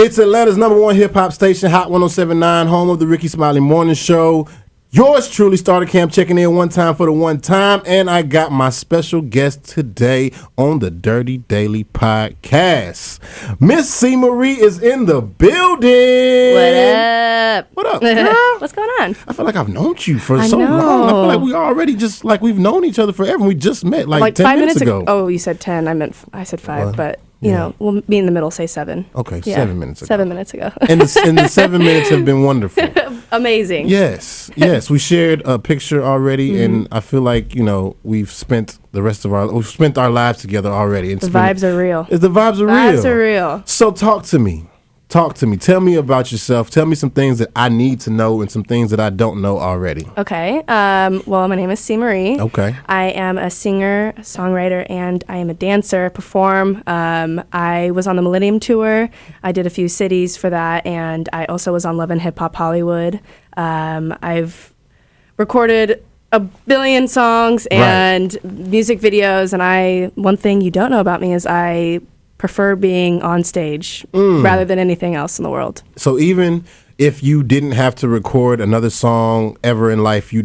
It's Atlanta's #1 hip-hop station, Hot 107.9, home of the Ricky Smiley Morning Show. Yours truly, Starter Camp, checking in one time for the one time. And I got my special guest today on the Durtty Daily Podcast. Miss C. Marie is in the building. What up? What up, girl? What's going on? I feel like I've known you for so long. I feel like we already just, like, we've known each other forever. We just met, like 10 minutes ago. Oh, you said 10. I said 5, but... You know, we'll be in the middle, say 7. Okay, 7 minutes ago. 7 minutes ago. And the 7 minutes have been wonderful. Amazing. Yes. We shared a picture already, and I feel like, you know, we've spent our lives together already. The vibes are real. The vibes are real. Vibes are real. So talk to me. Tell me about yourself. Tell me some things that I need to know and some things that I don't know already. Okay. Well, my name is C. Marie. Okay. I am a singer, songwriter, and I am a dancer, perform. I was on the Millenial Tour. I did a few cities for that, and I also was on Love and Hip Hop Hollywood. I've recorded a billion songs and music videos, and one thing you don't know about me is I prefer being on stage rather than anything else in the world. So even if you didn't have to record another song ever in life, you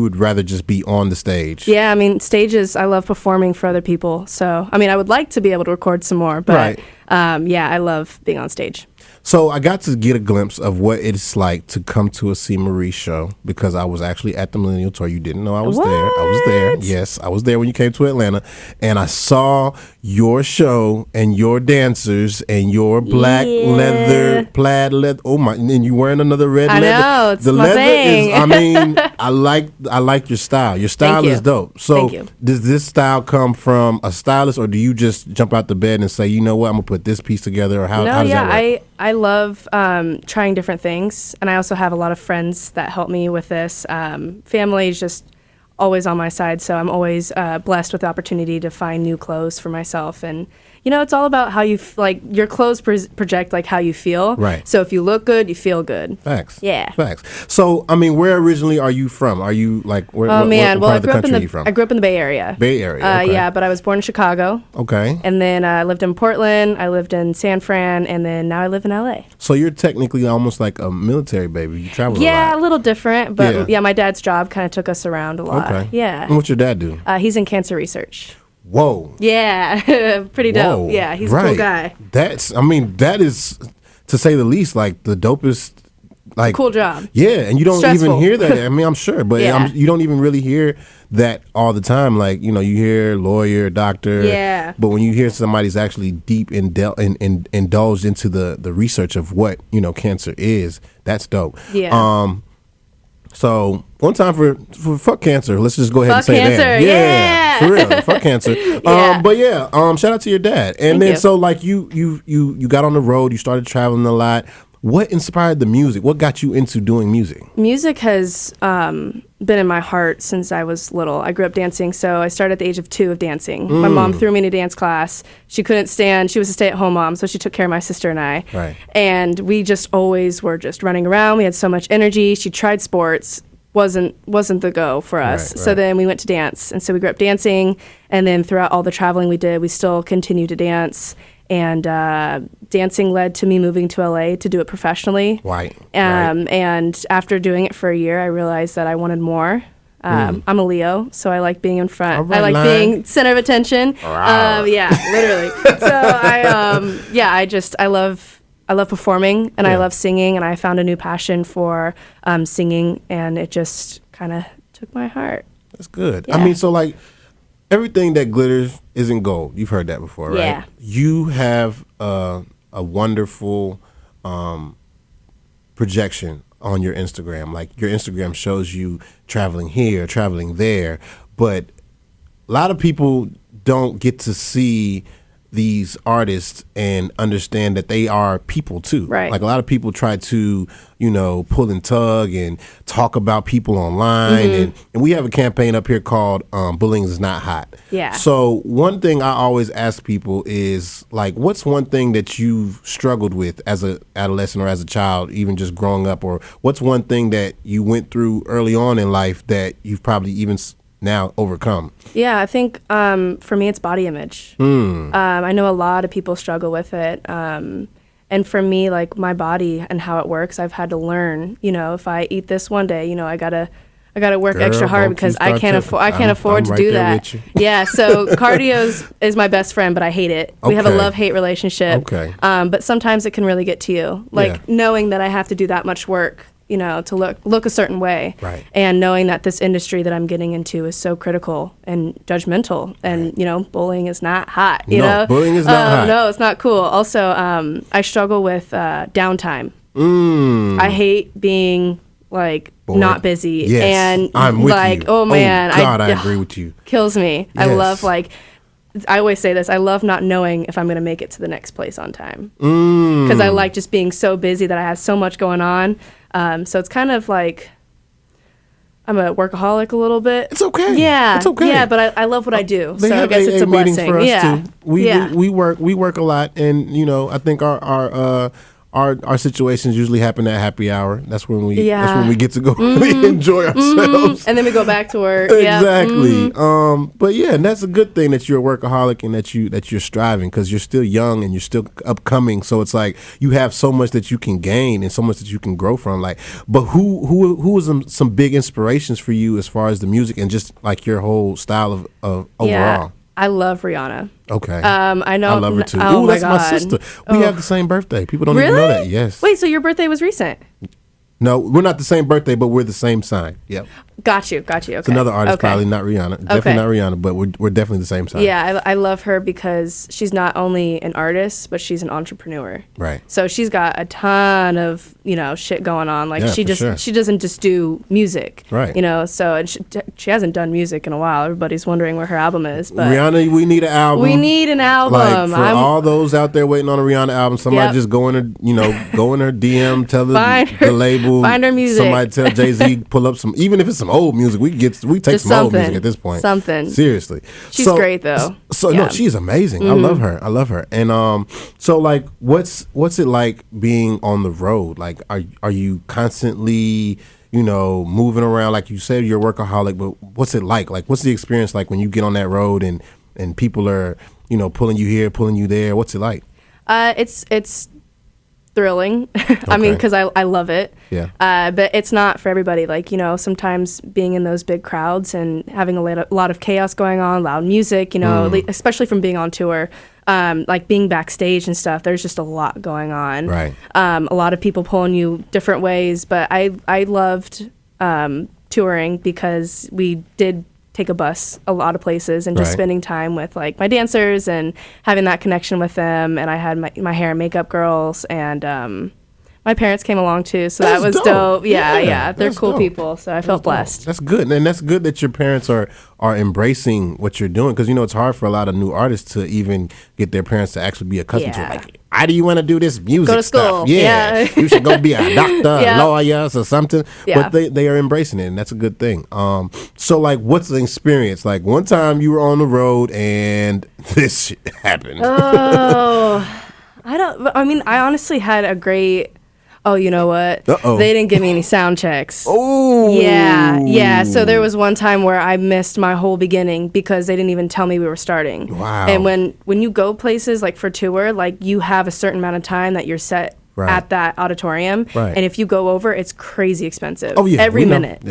would rather just be on the stage? Yeah, I mean, stages, I love performing for other people. So, I mean, I would like to be able to record some more, but yeah, I love being on stage. So I got to get a glimpse of what it's like to come to a C. Marie show because I was actually at the Millenial Tour. You didn't know I was there. I was there. Yes, I was there when you came to Atlanta. And I saw your show and your dancers and your black leather, plaid leather. Oh my, and you wearing another red leather. I know, it's the my leather thing. I mean, I like your style. Your style is dope. So does this style come from a stylist or do you just jump out the bed and say, you know what, I'm going to put this piece together? Or how does that work? I love trying different things, and I also have a lot of friends that help me with this. Family is just always on my side, so I'm always blessed with the opportunity to find new clothes for myself. And you know, it's all about how you like your clothes project like how you feel. Right. So if you look good, you feel good. Facts. Yeah. Facts. So I mean, where originally are you from? Are you like where? Oh man, what well part of the country are you from? I grew up in the Bay Area. Bay Area. Okay. Yeah, but I was born in Chicago. Okay. And then I lived in Portland. I lived in San Fran, and then now I live in LA. So you're technically almost like a military baby. You travel a lot. Yeah, a little different, but yeah, my dad's job kind of took us around a lot. Okay. Yeah. And what's your dad do? He's in cancer research. Whoa. Yeah, pretty dope. Whoa. Yeah, he's a cool guy. That is, to say the least, like the dopest. Like, cool job. Yeah, and you don't even hear that. I mean, I'm sure, but you don't even really hear that all the time. Like, you know, you hear lawyer, doctor. Yeah. But when you hear somebody's actually deep indulged into the research of what, you know, cancer is, that's dope. Yeah. So one time for fuck cancer. Let's just go ahead and say cancer. that. Yeah, for real, fuck cancer. But yeah, shout out to your dad. And then so like you got on the road. You started traveling a lot. What inspired the music? What got you into doing music? Music has been in my heart since I was little. I grew up dancing, so I started at the age of 2 of dancing. My mom threw me in a dance class. She couldn't stand. She was a stay-at-home mom, so she took care of my sister and I. Right. And we just always were just running around. We had so much energy. She tried sports. Wasn't the go for us. Right. So then we went to dance. And so we grew up dancing. And then throughout all the traveling we did, we still continued to dance. And dancing led to me moving to LA to do it professionally. Right. And after doing it for a year, I realized that I wanted more. I'm a Leo, so I like being in front. I like being center of attention. Yeah, literally. So I love performing and I love singing, and I found a new passion for singing, and it just kind of took my heart. That's good. Yeah. I mean, so like everything that glitters isn't gold. You've heard that before, right? Yeah. You have a wonderful projection on your Instagram. Like your Instagram shows you traveling here, traveling there, but a lot of people don't get to see these artists and understand that they are people too. Right. Like a lot of people try to, you know, pull and tug and talk about people online. And we have a campaign up here called Bullying is Not Hot. Yeah. So one thing I always ask people is like, what's one thing that you've struggled with as a adolescent or as a child, even just growing up, or what's one thing that you went through early on in life that you've probably even now overcome? Yeah, I think for me it's body image. I know a lot of people struggle with it. And for me, like my body and how it works, I've had to learn, if I eat this one day, I gotta work extra hard because I can't afford to do that. Yeah. So cardio is my best friend, but I hate it. We have a love-hate relationship. Okay. But sometimes it can really get to you, like knowing that I have to do that much work, to look a certain way. Right. And knowing that this industry that I'm getting into is so critical and judgmental, and bullying is not hot. Bullying is not hot. No, it's not cool. Also, I struggle with downtime. I hate being like bored. Not busy. Yes, and I'm with like, you. Oh man, God, I agree with you. Kills me. Yes. I love I always say this. I love not knowing if I'm going to make it to the next place on time. Because I like just being so busy that I have so much going on. So it's kind of like I'm a workaholic a little bit. It's okay. Yeah. It's okay. Yeah, but I love what I do. They so have I guess it's a blessing. For us yeah. too. We work a lot, and I think our situations usually happen at happy hour. That's when we get to go enjoy ourselves. And then we go back to work. Exactly. But yeah, and that's a good thing that you're a workaholic and that you're striving, because you're still young and you're still upcoming. So it's like you have so much that you can gain and so much that you can grow from. Like, but who was some big inspirations for you as far as the music and just like your whole style of overall? Yeah. I love Rihanna. Okay. I know. I love her too. Oh, that's my sister. We have the same birthday. People don't even know that. Yes. Wait, so your birthday was recent? No, we're not the same birthday, but we're the same sign. Yep. Got you. Okay. It's another artist, probably not Rihanna. Definitely not Rihanna, but we're definitely the same sign. Yeah, I love her because she's not only an artist, but she's an entrepreneur. Right. So she's got a ton of shit going on. Like she doesn't just do music. Right. So and she hasn't done music in a while. Everybody's wondering where her album is. But Rihanna, we need an album. We need an album. Like for all those out there waiting on a Rihanna album, somebody just go in her DM, tell the label, find her music. Somebody tell Jay-Z pull up some, even if it's some old music, we take just some old music at this point. Something. Seriously. She's great though. So no, she's amazing. I love her. And so like what's it like being on the road? Like are you constantly moving around? Like you said, you're a workaholic, but what's it like? Like what's the experience like when you get on that road and people are pulling you here, pulling you there? What's it like? It's thrilling. I mean, because I love it. Yeah. But it's not for everybody. Like, sometimes being in those big crowds and having a lot of chaos going on, loud music, especially from being on tour, like being backstage and stuff, there's just a lot going on. Right. A lot of people pulling you different ways. But I loved touring because we did take a bus a lot of places and just spending time with like my dancers and having that connection with them. And I had my hair and makeup girls, and my parents came along too, so that was dope. Yeah, they're cool people, so I felt blessed. That's good, and that's good that your parents are embracing what you're doing, because it's hard for a lot of new artists to even get their parents to actually be accustomed to it. Like, how do you want to do this music go to school stuff? Yeah. You should go be a doctor, lawyer, or something. Yeah. But they are embracing it, and that's a good thing. So like, what's the experience? Like one time you were on the road and this shit happened. I honestly had a great. Oh, you know what? They didn't give me any sound checks. Oh. Yeah. So there was one time where I missed my whole beginning because they didn't even tell me we were starting. Wow. And when you go places like for tour, like you have a certain amount of time that you're set at that auditorium. Right. And if you go over, it's crazy expensive. Oh, yeah. Every minute.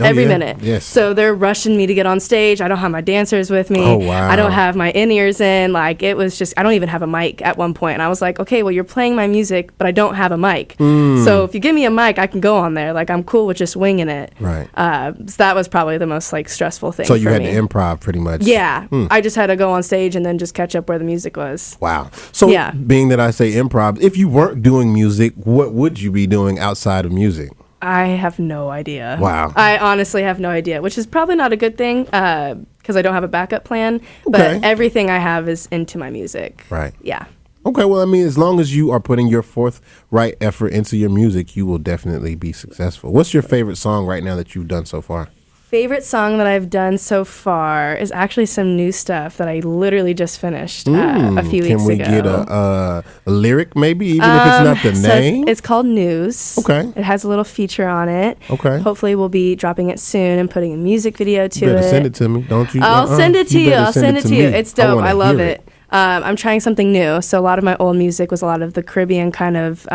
Yes. So they're rushing me to get on stage. I don't have my dancers with me. Oh, wow. I don't have my in-ears in. Like, it was just, I don't even have a mic at one point. And I was like, okay, well, you're playing my music, but I don't have a mic. So if you give me a mic, I can go on there. Like, I'm cool with just winging it. Right. So that was probably the most, like, stressful thing So you had me. to improv pretty much. Yeah. I just had to go on stage and then just catch up where the music was. Wow. So being that I say improv, if you weren't doing music, what would you be doing outside of music? I have no idea. Wow. I honestly have no idea, which is probably not a good thing because I don't have a backup plan. But everything I have is into my music. Right. Yeah. Okay. Well, I mean, as long as you are putting your forthright effort into your music, you will definitely be successful. What's your favorite song right now that you've done so far? Favorite song that I've done so far is actually some new stuff that I literally just finished a few weeks ago. Can we get a lyric maybe, even if it's not the name? It's called News. Okay. It has a little feature on it. Okay. Hopefully we'll be dropping it soon and putting a music video to it. You better send it to me, don't you? I'll send it to you. I'll send it to you. It's dope. I love it. I'm trying something new. So a lot of my old music was a lot of the Caribbean kind of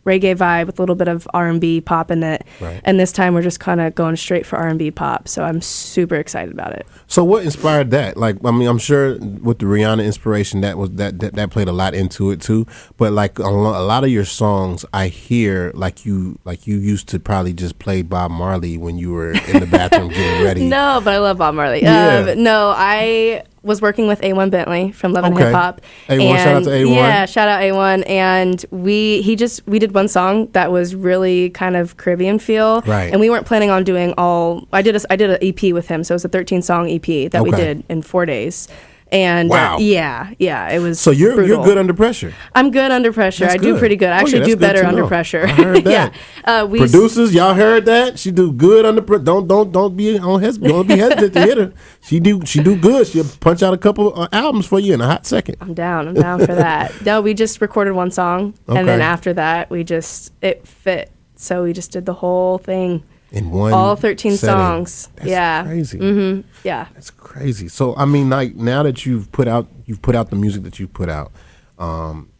reggae vibe with a little bit of R&B pop in it. Right. And this time we're just kind of going straight for R&B pop. So I'm super excited about it. So what inspired that? Like, I mean, I'm sure with the Rihanna inspiration, that played a lot into it too. But like a lot of your songs, I hear like you used to probably just play Bob Marley when you were in the bathroom getting ready. No, but I love Bob Marley. Yeah. No, I was working with A1 Bentley from Love and Okay. Hip Hop. A1, shout out to A1. Yeah, shout out A1. And we did one song that was really kind of Caribbean feel. Right. And we weren't planning on doing all. I did an EP with him, so it was a 13-song EP that we Okay. did in 4 days. And Wow. Yeah, it was. So you're brutal. good under pressure. I'm good under pressure. That's I do good. pretty good. I Oh, actually yeah, do that's good better to under know. pressure. I heard that. Yeah. Producers, y'all heard that? She do good under don't be hesitant to hit her. She do good. She'll punch out a couple albums for you in a hot second. I'm down for that. No, we just recorded one song, and then Okay. after that, it fit. So we just did the whole thing, In one all 13 setting. songs. That's Yeah, crazy. Mm-hmm. Yeah. That's crazy. So I mean, like now that you've put out the music that you've put out,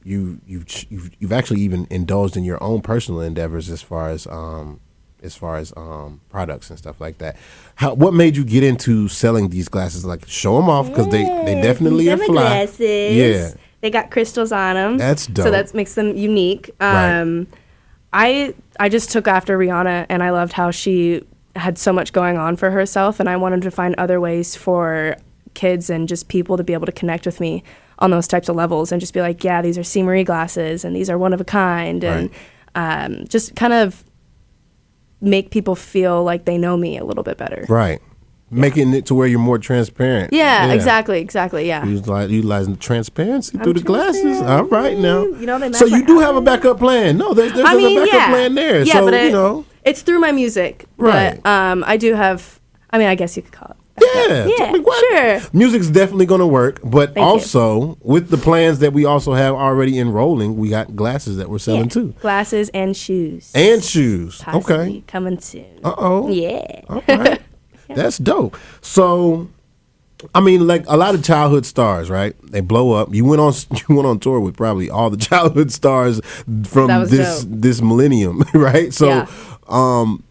you've actually even indulged in your own personal endeavors as far as products and stuff like that. What made you get into selling these glasses? Like show them off because they definitely are fly. Glasses. Yeah, They got crystals on them. That's dope. So that makes them unique. Right. I just took after Rihanna, and I loved how she had so much going on for herself, and I wanted to find other ways for kids and just people to be able to connect with me on those types of levels and just be like, yeah, these are C. Marie glasses, and these are one of a kind, and just kind of make people feel like they know me a little bit better. right. Making it to where you're more transparent. Yeah, exactly, yeah. Utilizing the transparency through the glasses. transparent. All right now. You know, they match so you my do have a outfit. backup plan. No, there's a backup plan there. Yeah, so but you know. it's through my music. Right. But I do have, I guess you could call it. Yeah, Yeah, I mean, what? sure. Music's definitely going to work, but Thank also with the plans that we also have already enrolling, we got glasses that we're selling too, Glasses and shoes. and shoes. Possibly Okay. coming soon. Uh-oh. Yeah. All right. That's dope. So, I mean, like a lot of childhood stars, right? They blow up. You went on tour with probably all the childhood stars from That was dope. this millennium, right? So, Yeah.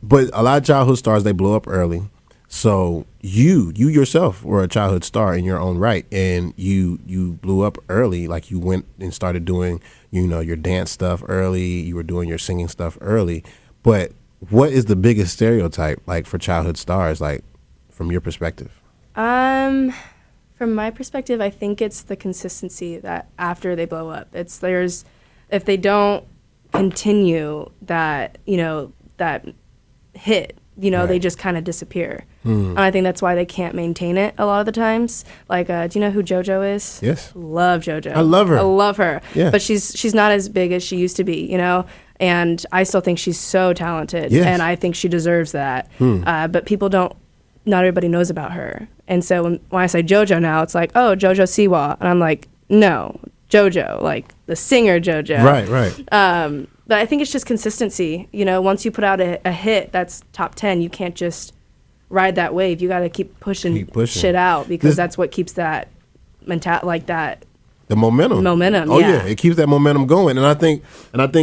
but a lot of childhood stars, they blow up early. So you yourself were a childhood star in your own right, and you blew up early. Like you went and started doing, your dance stuff early. You were doing your singing stuff early. But what is the biggest stereotype like for childhood stars, like from your perspective? From my perspective, I think it's the consistency that after they blow up, if they don't continue that, that hit, Right. they just kind of disappear. And I think that's why they can't maintain it a lot of the times. Like, do you know who JoJo is? Yes. Love JoJo. I love her. I love her. Yeah. But she's not as big as she used to be, and I still think she's so talented. Yes. And I think she deserves that. But people not everybody knows about her. And so when I say JoJo now, it's like, oh, JoJo Siwa. And I'm like, no, JoJo, like the singer JoJo. Right. But I think it's just consistency. Once you put out a hit that's top 10, you can't just ride that wave. You got to keep pushing shit out because that's what keeps that The momentum. Oh yeah. it keeps that momentum going. And I think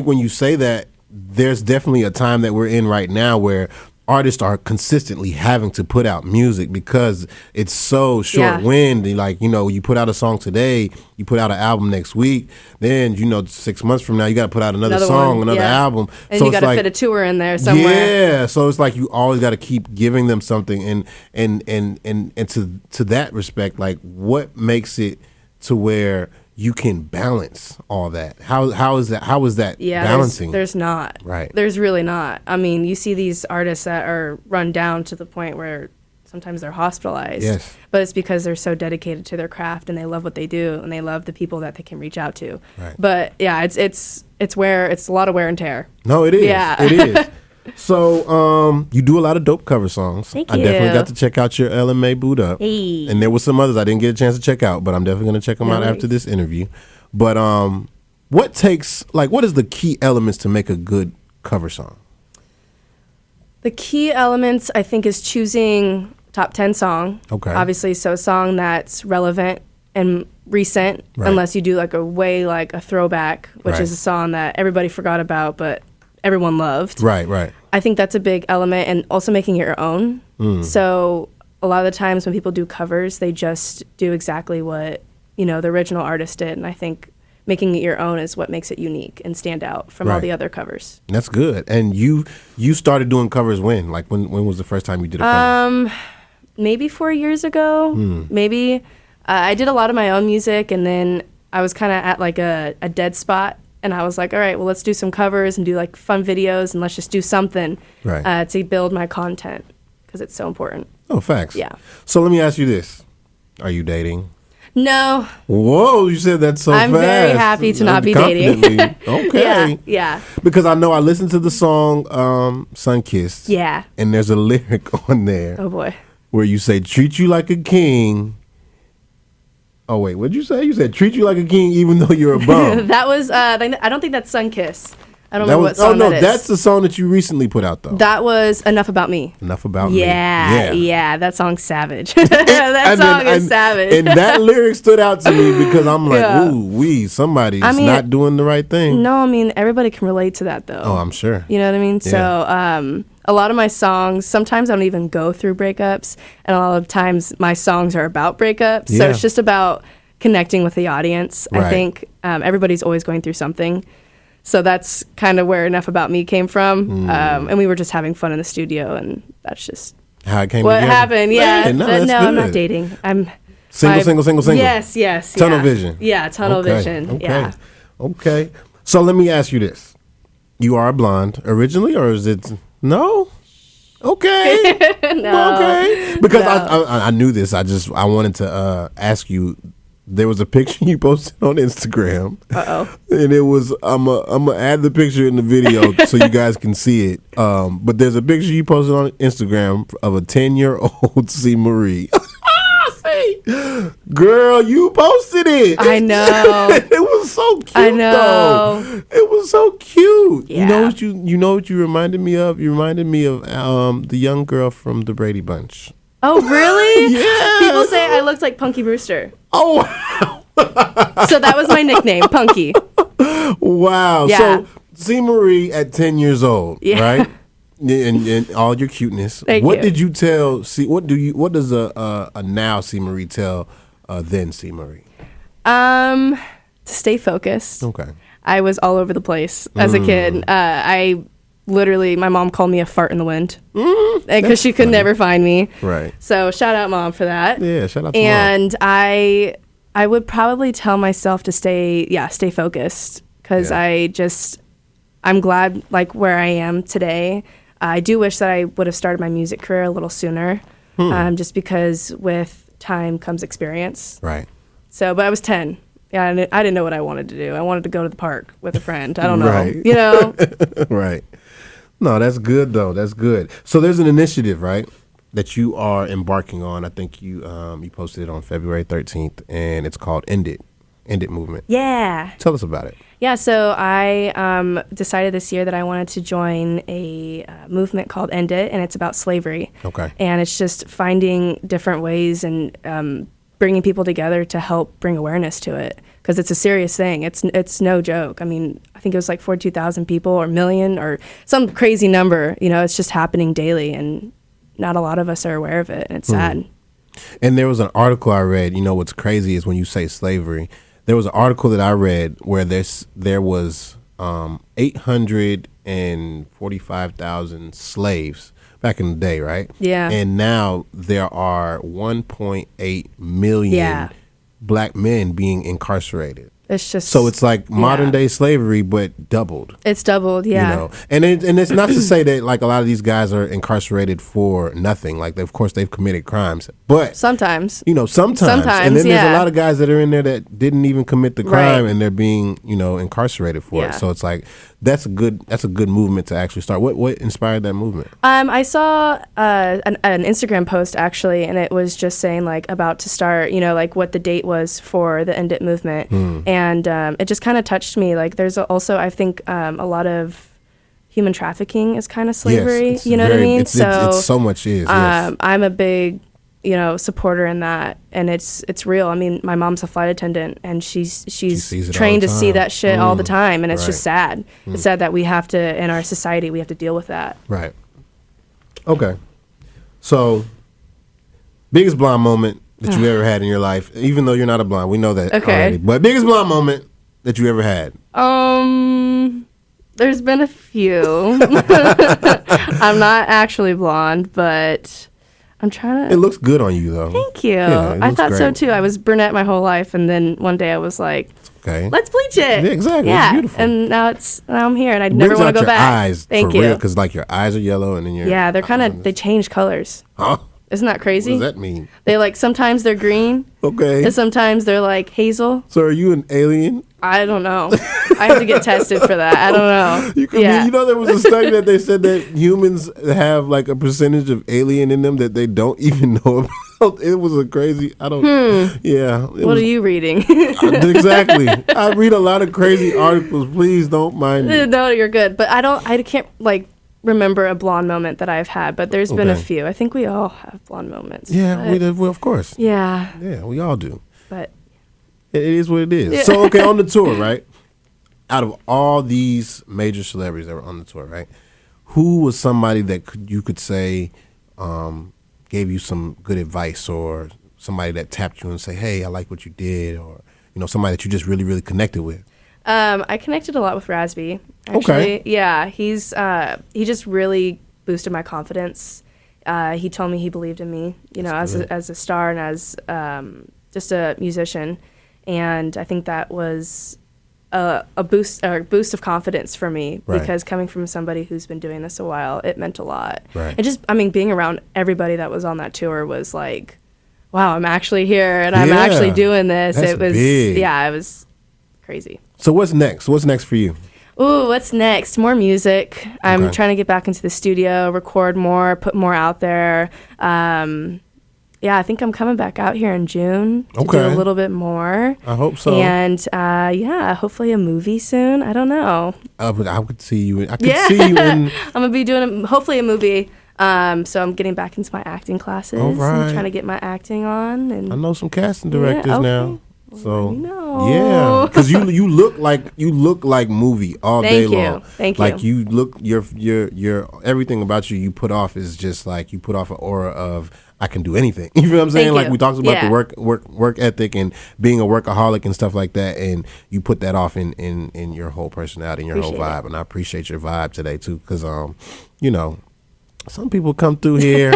when you say that, there's definitely a time that we're in right now where artists are consistently having to put out music because it's so short-wind. Like, you put out a song today, you put out an album next week, then 6 months from now you got to put out another song, one, another album. And so you got to fit a tour in there somewhere. Yeah, so it's like you always got to keep giving them something, and to that respect, like what makes it to where you can balance all that? How is that balancing? There's not. Right. There's really not. I mean, you see these artists that are run down to the point where sometimes they're hospitalized. Yes. But it's because they're so dedicated to their craft and they love what they do and they love the people that they can reach out to. Right. But yeah, it's a lot of wear and tear. No, it is. Yeah. It is. So, you do a lot of dope cover songs. Thank I you. definitely got to check out your LMA Boot Up. Hey. And there were some others I didn't get a chance to check out, but I'm definitely going to check them No out worries. after this interview. But what is the key elements to make a good cover song? The key elements, I think, is choosing top 10 song. Okay. Obviously, so a song that's relevant and recent, Right. unless you do like a throwback, which Right. is a song that everybody forgot about, but everyone loved. Right. I think that's a big element, and also making it your own. So a lot of the times when people do covers, they just do exactly what, the original artist did. And I think making it your own is what makes it unique and stand out from all Right. the other covers. That's good. And you started doing covers when? Like when was the first time you did a cover? Maybe 4 years ago. Maybe I did a lot of my own music, and then I was kind of at like a dead spot, and I was like, all right, well, let's do some covers and do like fun videos, and let's just do something Right. to build my content, because it's so important. Oh, facts. Yeah. So let me ask you this. Are you dating? No. Whoa, you said that so I'm fast. very happy to not be dating. Confidently. Okay. Yeah. Because I know I listened to the song Sunkissed. Yeah. And there's a lyric on there Oh boy. where you say, treat you like a king. Oh, wait, what'd you say? You said, treat you like a king even though you're a bum. That was I don't think that's Sunkiss. I don't know what song that is. That's the song that you recently put out, though. That was Enough About Me. Enough About Me. Yeah, that song's savage. That song is savage. And that lyric stood out to me because I'm like, Yeah. ooh, somebody's not doing the right thing. No, I mean, everybody can relate to that, though. Oh, I'm sure. You know what I mean? Yeah. So a lot of my songs, sometimes I don't even go through breakups, and a lot of times my songs are about breakups. So Yeah. it's just about connecting with the audience. Right. I think everybody's always going through something. So that's kind of where Enough About Me came from. And we were just having fun in the studio, and that's just How it came what together. happened. Yeah. Man, no, But that's no, I'm good. not dating. I'm Single. Yes. Tunnel yeah. vision. Yeah, tunnel Okay, vision. Okay. Yeah. Okay. So let me ask you this. You are a blonde originally, or is it no? Okay. No. Okay. Because No. I knew this. I wanted to ask you. There was a picture you posted on Instagram. And it was I'm gonna add the picture in the video so you guys can see it. But there's a picture you posted on Instagram of a 10-year-old C. Marie. See, girl, you posted it. I know. It was so cute. I know. Though. It was so cute. Yeah. You know what you reminded me of? You reminded me of the young girl from the Brady Bunch. Oh, really? Yeah. People say I looked like Punky Brewster. Oh, So that was my nickname, Punky. wow. Yeah. So C. Marie at 10 years old, Yeah. right? And all your cuteness. Thank what you. did you tell? What does a now C. Marie tell then C. Marie? To stay focused. Okay. I was all over the place as a kid. I literally, my mom called me a fart in the wind because she could never find me. Right. So shout out, Mom, for that. Yeah. Shout out to Mom. And I would probably tell myself to stay focused, because Yeah. I'm glad like where I am today. I do wish that I would have started my music career a little sooner, just because with time comes experience. Right. So, but I was 10. Yeah, I didn't know what I wanted to do. I wanted to go to the park with a friend. I don't know. Right. You know? Right. No, that's good though. That's good. So there's an initiative, right, that you are embarking on. I think you posted it on February 13th, and it's called End It Movement. Yeah. Tell us about it. Yeah, so I decided this year that I wanted to join a movement called End It, and it's about slavery. Okay. And it's just finding different ways and bringing people together to help bring awareness to it, because it's a serious thing. It's no joke. I mean, I think it was like 42,000 people or million or some crazy number. You know, it's just happening daily, and not a lot of us are aware of it, and it's sad. And there was an article I read. You know what's crazy is when you say slavery, there was an article that I read where there was 845,000 slaves back in the day, right? Yeah. And now there are 1.8 million black men being incarcerated. It's just So it's like modern day slavery, but doubled. It's doubled, yeah. You know, and it's not to say that like a lot of these guys are incarcerated for nothing. Like, of course, they've committed crimes, but Sometimes. you know, sometimes, and then there's a yeah. lot of guys that are in there that didn't even commit the crime, Right. and they're being, you know, incarcerated for it. Yeah. So it's like that's a good movement to actually start. What inspired that movement? I saw an Instagram post actually, and it was just saying like about to start, you know, like what the date was for the End It movement, and it just kind of touched me. Like there's also, I think, a lot of human trafficking is kind of slavery. Yes, You know what I mean? It's so much is. Yes. I'm a big support her in that, and it's real. I mean, my mom's a flight attendant, and she's trained to see that shit all the time, and it's just sad. It's sad that we have to, in our society, we have to deal with that. Right. Okay. So, biggest blonde moment that you ever had in your life, even though you're not a blonde, we know that already. But biggest blonde moment that you ever had? There's been a few. I'm not actually blonde, but I'm trying to. It looks good on you, though. Thank you. Yeah, I thought so too. I was brunette my whole life, and then one day I was like, okay, let's bleach it. Yeah, exactly. Yeah, it's beautiful. And now I'm here, and I never want to go back. Eyes, Thank you. Because like your eyes are yellow, and then they change colors. Huh? Isn't that crazy? What does that mean? They sometimes they're green. Okay. And sometimes they're like hazel. So are you an alien? I don't know. I have to get tested for that. I don't know. You could be, there was a study that they said that humans have like a percentage of alien in them that they don't even know about. It was a crazy. Yeah. What are you reading? Exactly. I read a lot of crazy articles. Please don't mind me. No, you're good. But I can't remember a blonde moment that I've had, but there's been a few. I think we all have blonde moments. Yeah, we of course. Yeah. Yeah, we all do. But it is what it is. Yeah. So, okay, on the tour, right? Out of all these major celebrities that were on the tour, right? Who was somebody that you could say gave you some good advice, or somebody that tapped you and say, hey, I like what you did, or somebody that you just really, really connected with? I connected a lot with Razby, actually. Okay. Yeah, he just really boosted my confidence. He told me he believed in me, as a star and as just a musician. And I think that was a boost of confidence for me, because coming from somebody who's been doing this a while, it meant a lot. Right. And just, being around everybody that was on that tour was like, wow, I'm actually here and I'm actually doing this. That's big. It was crazy. So what's next? What's next for you? Ooh, what's next? More music. I'm trying to get back into the studio, record more, put more out there. I think I'm coming back out here in June to do a little bit more. I hope so. And hopefully a movie soon. I don't know. I could see you. I could see you in. I'm gonna be doing hopefully a movie. So I'm getting back into my acting classes. All right. I'm trying to get my acting on. And I know some casting directors now. So no. because you look like movie all day long. Thank you. Like you look your everything about you put off is just like you put off an aura of I can do anything. You feel what I'm saying? Like we talked about the work ethic and being a workaholic and stuff like that, and you put that off in your whole personality and your whole vibe. And I appreciate your vibe today too, because some people come through here.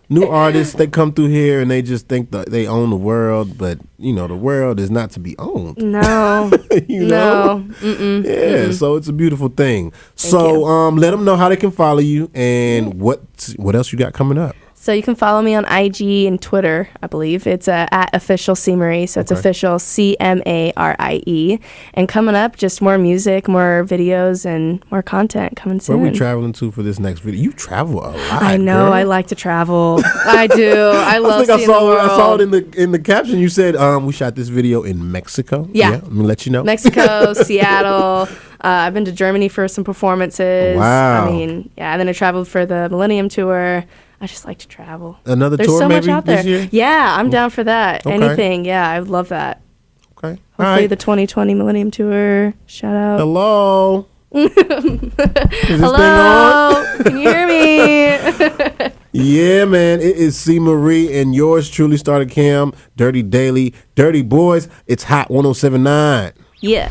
New artists, they come through here and they just think that they own the world, but the world is not to be owned. No, No. Mm-mm. Yeah, Mm-mm. So it's a beautiful thing. So let them know how they can follow you and what else you got coming up. So you can follow me on IG and Twitter, I believe. It's at official C. Marie, so it's official CMARIE. And coming up, just more music, more videos, and more content coming soon. Where are we traveling to for this next video? You travel a lot. I know. Girl. I like to travel. I do. I love seeing the world. I saw it in the caption. You said we shot this video in Mexico. Yeah. Let me let you know. Mexico, Seattle. I've been to Germany for some performances. Wow. And then I traveled for the Millennium Tour. I just like to travel. Another There's tour so maybe much out there. this year? Yeah, I'm down for that. Okay. Anything. Yeah, I would love that. Okay. Hopefully the 2020 Millennium Tour. Shout out. Hello. Is this Hello. thing on? Can you hear me? Yeah, man. It is C. Marie and yours truly, Starter Cam, Durtty Daily, Dirty Boys. It's Hot 107.9. Yeah.